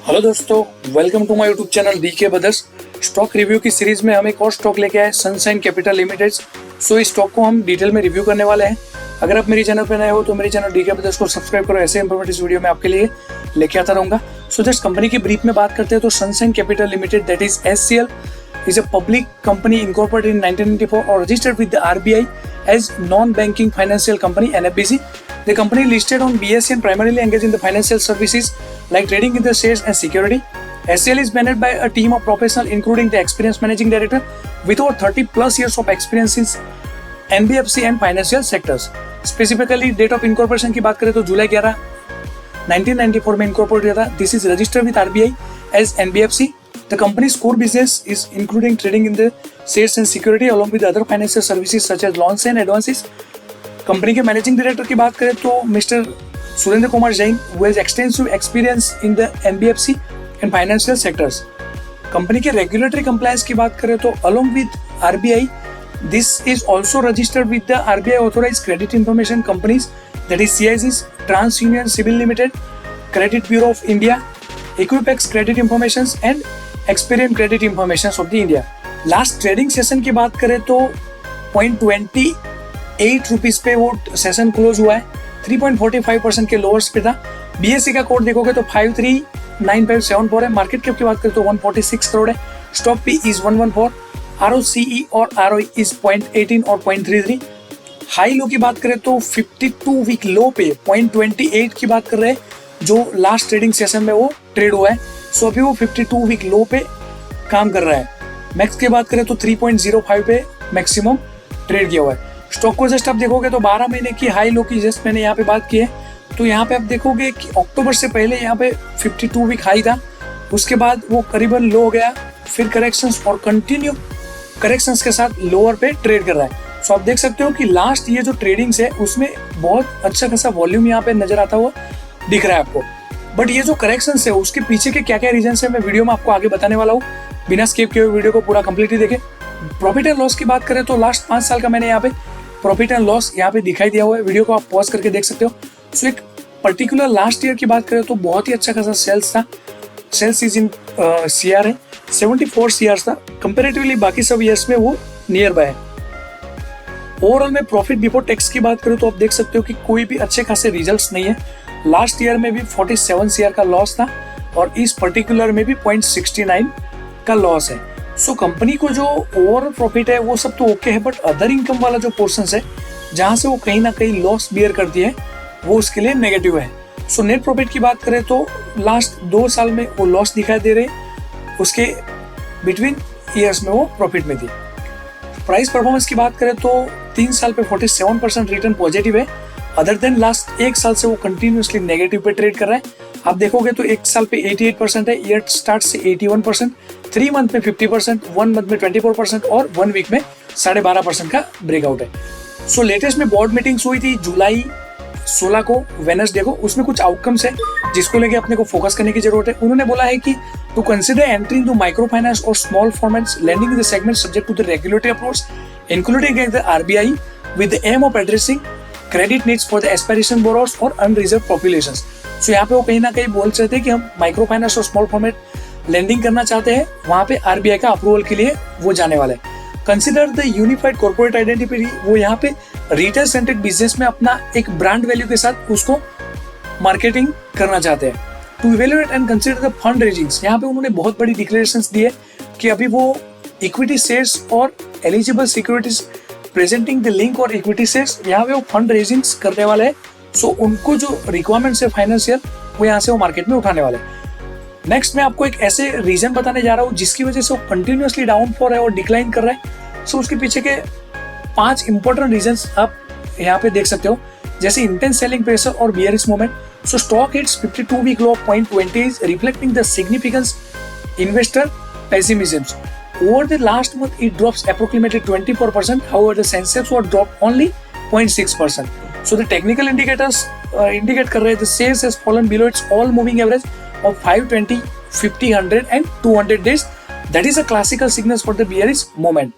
Hello दोस्तों, welcome to my YouTube channel DK brothers. Stock review की series में हम एक और स्टॉक लेके आए, सनशाइन कैपिटल लिमिटेड। सो इस स्टॉक को हम डिटेल में रिव्यू करने वाले हैं। अगर आप मेरे चैनल पर नए हो तो मेरे चैनल डीके ब्रदर्स को सब्सक्राइब करो। ऐसे इंफॉर्मेटिव वीडियो मैं आपके लिए लेके आता रहूंगा। सो जस्ट कंपनी की ब्रीफ में बात करते हैं तो sunshine capital limited, that is SCL, is a public company incorporated in 1994 or registered with the RBI as non-banking financial company (NFBC). The company listed on BSE and primarily engaged in the financial services like trading in the shares and security. SCL is managed by a team of professionals including the experienced managing director with over 30 plus years of experience in NBFC and financial sectors. Specifically date of incorporation की बात करें तो जुलाई 11 1994 में incorporate हुआ था. This is registered with RBI as NBFC. The company's core business is including trading in the shares and security along with other financial services such as loans and advances. Company के managing director की बात करें तो mister Surendra Kumar Jain, who has extensive experience in the NBFC and financial sectors. Company के regulatory compliance की बात करें तो along with RBI, this is also registered with the RBI authorized credit information companies, that is CICs, TransUnion Civil Limited, Credit Bureau of India, Equifax Credit Informations and Experian Credit Informations of the India. Last trading session की बात करें तो 0.28 rupees पे वो session close हुआ है. 3.45% के lowers पे था. BSE का कोड देखोगे तो 539.74 है. मार्केट कैप की बात करें तो 146 करोड़ है. Stock P is 114. ROCE और ROE इज 0.18 और 0.33. हाई लो की बात करें तो 52 वीक लो पे 0.28 की बात कर रहे हैं जो लास्ट ट्रेडिंग सेशन में वो ट्रेड हुआ है. सो अभी वो 52 वीक लो पे काम कर रहा है. मैक्स की बात करें तो 3.05 पे मैक्सिमम ट्रेड किया हुआ है. स्टॉक को जस्ट आप देखोगे तो 12 महीने की हाई लो की जस्ट मैंने यहाँ पे बात की है. तो यहाँ पे आप देखोगे कि अक्टूबर से पहले यहाँ पे 52 वीक हाई था, उसके बाद वो करीबन लो हो गया, फिर करेक्शंस और कंटिन्यू करेक्शंस के साथ लोअर पे ट्रेड कर रहा है. सो आप देख सकते हो कि लास्ट ये जो ट्रेडिंग्स है उसमें बहुत अच्छा खासा वॉल्यूम यहाँ पे नजर आता हुआ दिख रहा है आपको. बट ये जो करेक्शंस है उसके पीछे के क्या क्या रीजन है मैं वीडियो में आपको आगे बताने वाला हूँ. बिना स्किप किए हुए वीडियो को पूरा कंप्लीटली देखें. प्रॉफिट एंड लॉस की बात करें तो लास्ट 5 साल का मैंने यहाँ पे प्रॉफिट एंड लॉस यहाँ पे दिखाई दिया हुआ है. वीडियो को आप पॉज करके देख सकते हो. सो एक पर्टिकुलर लास्ट ईयर की बात करें तो बहुत ही अच्छा खासा सेल्स था. सेल्स इज इन CR है, 74 CR था. कंपेरेटिवली बाकी सब ईयर्स में वो नियर बाय है. ओवरऑल में प्रॉफिट बिफोर टैक्स की बात करें तो आप देख सकते हो कि कोई भी अच्छे खासे रिजल्ट्स नहीं है. लास्ट ईयर में भी 47 CR का लॉस था और इस पर्टिकुलर में भी 0.69 का लॉस है. सो कंपनी को जो ओवरऑल प्रॉफिट है वो सब तो ओके है, बट अदर इनकम वाला जो पोर्शन है जहां से वो कहीं ना कहीं लॉस बियर करती है वो उसके लिए नेगेटिव है. सो नेट प्रॉफिट की बात करें तो लास्ट 2 साल में वो लॉस दिखाई दे रहे, उसके बिटवीन ईयर्स में वो प्रॉफिट में थी. प्राइस परफॉर्मेंस की बात करें तो 3 साल पे 47% रिटर्न पॉजिटिव है. अदर देन लास्ट 1 साल से वो कंटिन्यूसली नेगेटिव पे ट्रेड कर रहा है. आप देखोगे तो 1 साल पे 88% है, ईयर स्टार्ट से 81%, 3 मंथ में 50%, 1 मंथ में 24% और 1 वीक में 12.5% का ब्रेकआउट है. सो लेटेस्ट में बोर्ड मीटिंग्स हुई थी जुलाई 16 को, वेडनेसडे को. उसमें कुछ आउटकम्स है जिसको लेके अपने को फोकस करने की जरूरत है. उन्होंने बोला है कि to consider entry into micro finance और small finance lending in the segment subject to the regulatory approach including the RBI with the aim of addressing credit needs for the aspiration borrowers और unreserve populations. So यहाँ पे वो कहीं ना कहीं बोल सकते हैं कि हम माइक्रो फाइनेंस और स्मॉल फॉर्मेट लेंडिंग करना चाहते हैं. वहाँ पे RBI का अप्रूवल के लिए वो जाने वाले हैं. Consider the unified corporate identity, वो यहाँ पे रिटेल सेंट्रिक बिजनेस में अपना एक ब्रांड वैल्यू के साथ उसको मार्केटिंग करना चाहते हैं. To evaluate and consider the fund raisings, यहाँ पे उन्होंने बहुत बड़ी डिक्लेरेशंस दी है कि अभी वो इक्विटी शेयर्स और eligible securities presenting the link और इक्विटी शेयर्स, यहाँ पे वो फंड रेजिंग्स करने वाले हैं. सो उनको जो रिक्वायरमेंट्स है फाइनेंशियल वो यहाँ से वो मार्केट में उठाने वाले हैं. नेक्स्ट मैं आपको एक ऐसे रीजन बताने जा रहा हूँ जिसकी वजह से वो कंटिन्यूसली डाउन फॉर है और डिक्लाइन कर रहा है. सो उसके पीछे के 5 इंपॉर्टेंट रीजंस आप यहाँ पे देख सकते हो, जैसे इंटेंस सेलिंग प्रेशर और bearish movement. So stock hits 52 week low of 0.20 reflecting the significance investor pessimism. Over the last month, it drops approximately 24%. However, the Sensex was dropped only 0.6%. So the technical indicators indicate कर रहे हैं the sales has fallen below its all moving average of 520, 50, 100 and 200 days. That is a classical signal for the bearish moment.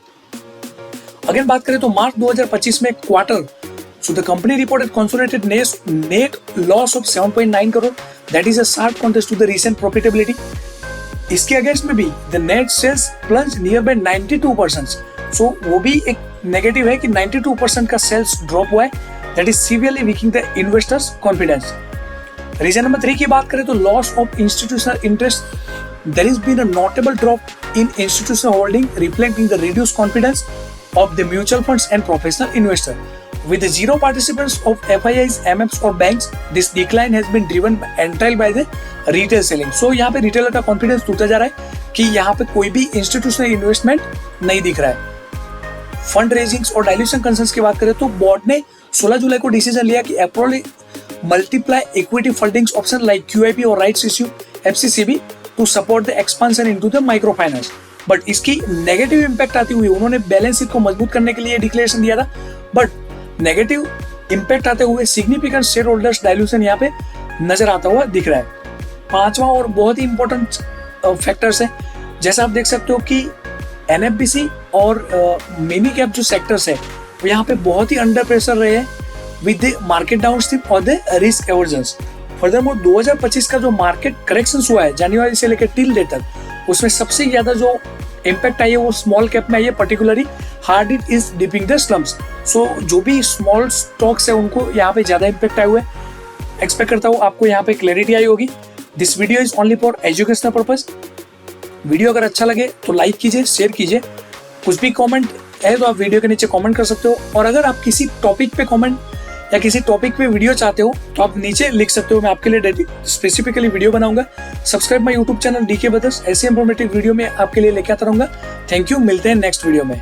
अगर बात करें तो मार्च 2025 में quarter, so the company reported consolidated net loss of 7.9 crore. That is a sharp contest to the recent profitability. इसके against में भी the net sales plunge near by 92%। So वो भी एक नेगेटिव है कि 92% का सेल्स ड्रॉप हुआ है, that is severely weakening the investors confidence. Reason number 3 की बात करें तो loss of institutional interest. There is been a notable drop in institutional holding reflecting the reduced confidence of the mutual funds and professional investor. With the zero participants of FIIs, MFs or banks, this decline has been driven entirely by the retail selling. So यहाँ पे retailer का confidence टूटा जा रहा है कि यहाँ पे कोई भी इंस्टीट्यूशनल इन्वेस्टमेंट नहीं दिख रहा है। फंड रेजिंग्स और डाइल्यूशन कंसर्न्स की बात करें तो बोर्ड ने 16 जुलाई को डिसीजन लिया कि approval multiply equity fundings option like QIP और rights issue FCCB to support the expansion into the micro finance. But इसकी नेगेटिव इंपैक्ट आती हुई उन्होंने बैलेंस शीट को मजबूत करने के लिए डिक्लेरेशन दिया था, बट नेगेटिव इंपैक्ट आते हुए सिग्निफिकेंट शेयर होल्डर्स डाइल्यूशन यहाँ पे नजर आता हुआ दिख रहा है। पांचवा और बहुत ही इंपॉर्टेंट फैक्टर्स है, जैसा आप देख सकते हो कि NFBC और मिनी कैप जो सेक्टर्स है वो यहाँ पे बहुत ही अंडर प्रेशर रहे हैं विद द मार्केट डाउनस्ट्रीम और द रिस्क एवर्जन्स। फर्दरमोर 2025 का जो मार्केट करेक्शन हुआ है जनवरी से लेकर टिल डेट तक, उसमें सबसे ज्यादा जो इम्पैक्ट आई है वो स्मॉल कैप में आई है, particularly hard it is dipping the slums. So जो भी स्मॉल स्टॉक्स है उनको यहाँ पे ज्यादा इम्पैक्ट आए हुए। एक्सपेक्ट करता हूँ आपको यहाँ पे क्लैरिटी आई होगी। This video is only for educational purpose. Video अगर अच्छा लगे तो लाइक कीजिए, शेयर कीजिए। कुछ भी कमेंट है तो आप वीडियो के नीचे कमेंट कर सकते हो, और अगर आप किसी टॉपिक पे कमेंट या किसी टॉपिक पे वीडियो चाहते हो तो आप नीचे लिख सकते हो, मैं आपके लिए स्पेसिफिकली वीडियो बनाऊंगा। Subscribe my YouTube channel DK brothers, ऐसे इंफॉर्मेटिव वीडियो में आपके लिए लेके आता रहूंगा। थैंक यू, मिलते हैं नेक्स्ट वीडियो में।